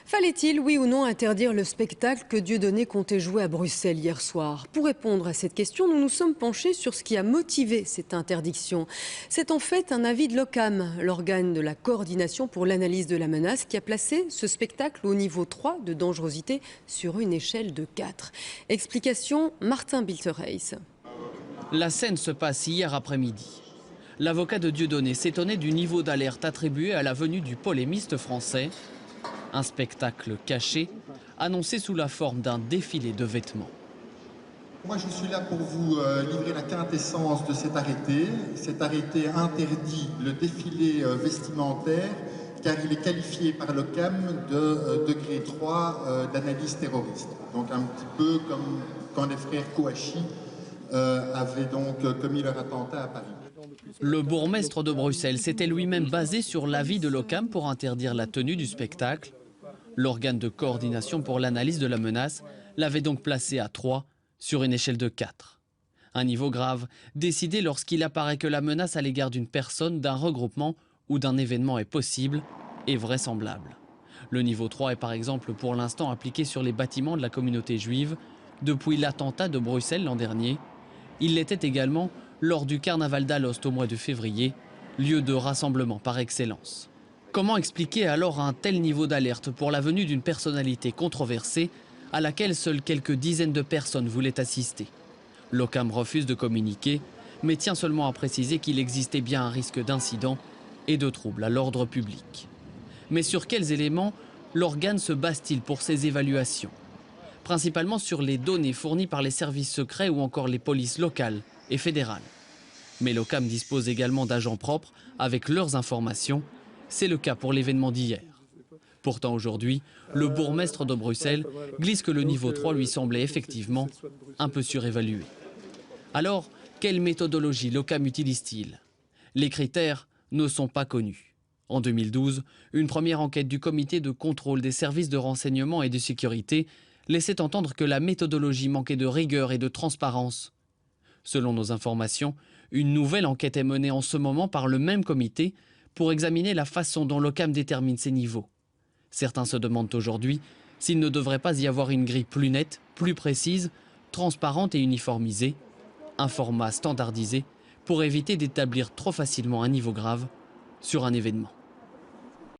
Fallait-il, oui ou non, interdire le spectacle que Dieudonné comptait jouer à Bruxelles hier soir? Pour répondre à cette question, nous nous sommes penchés sur ce qui a motivé cette interdiction. C'est en fait un avis de l'OCAM, l'organe de la coordination pour l'analyse de la menace, qui a placé ce spectacle au niveau 3 de dangerosité sur une échelle de 4. Explication, Martin Bilterreis. La scène se passe hier après-midi. L'avocat de Dieudonné s'étonnait du niveau d'alerte attribué à la venue du polémiste français. Un spectacle caché, annoncé sous la forme d'un défilé de vêtements. Moi, je suis là pour vous livrer la quintessence de cet arrêté. Cet arrêté interdit le défilé vestimentaire car il est qualifié par l'OCAM de degré 3 d'analyse terroriste. Donc un petit peu comme quand les frères Kouachi avaient donc commis leur attentat à Paris. Le bourgmestre de Bruxelles s'était lui-même basé sur l'avis de l'OCAM pour interdire la tenue du spectacle. L'organe de coordination pour l'analyse de la menace l'avait donc placé à 3 sur une échelle de 4. Un niveau grave, décidé lorsqu'il apparaît que la menace à l'égard d'une personne, d'un regroupement ou d'un événement est possible et vraisemblable. Le niveau 3 est par exemple pour l'instant appliqué sur les bâtiments de la communauté juive depuis l'attentat de Bruxelles l'an dernier. Il l'était également lors du carnaval d'Alost au mois de février, lieu de rassemblement par excellence. Comment expliquer alors un tel niveau d'alerte pour la venue d'une personnalité controversée à laquelle seules quelques dizaines de personnes voulaient assister? L'OCAM refuse de communiquer, mais tient seulement à préciser qu'il existait bien un risque d'incident et de troubles à l'ordre public. Mais sur quels éléments l'organe se base-t-il pour ses évaluations? Principalement sur les données fournies par les services secrets ou encore les polices locales et fédérales. Mais l'OCAM dispose également d'agents propres avec leurs informations. C'est le cas pour l'événement d'hier. Pourtant aujourd'hui, le bourgmestre de Bruxelles glisse que le niveau 3 lui semblait effectivement un peu surévalué. Alors, quelle méthodologie l'OCAM utilise-t-il? Les critères ne sont pas connus. En 2012, une première enquête du comité de contrôle des services de renseignement et de sécurité laissait entendre que la méthodologie manquait de rigueur et de transparence. Selon nos informations, une nouvelle enquête est menée en ce moment par le même comité pour examiner la façon dont l'OCAM détermine ses niveaux. Certains se demandent aujourd'hui s'il ne devrait pas y avoir une grille plus nette, plus précise, transparente et uniformisée, un format standardisé pour éviter d'établir trop facilement un niveau grave sur un événement.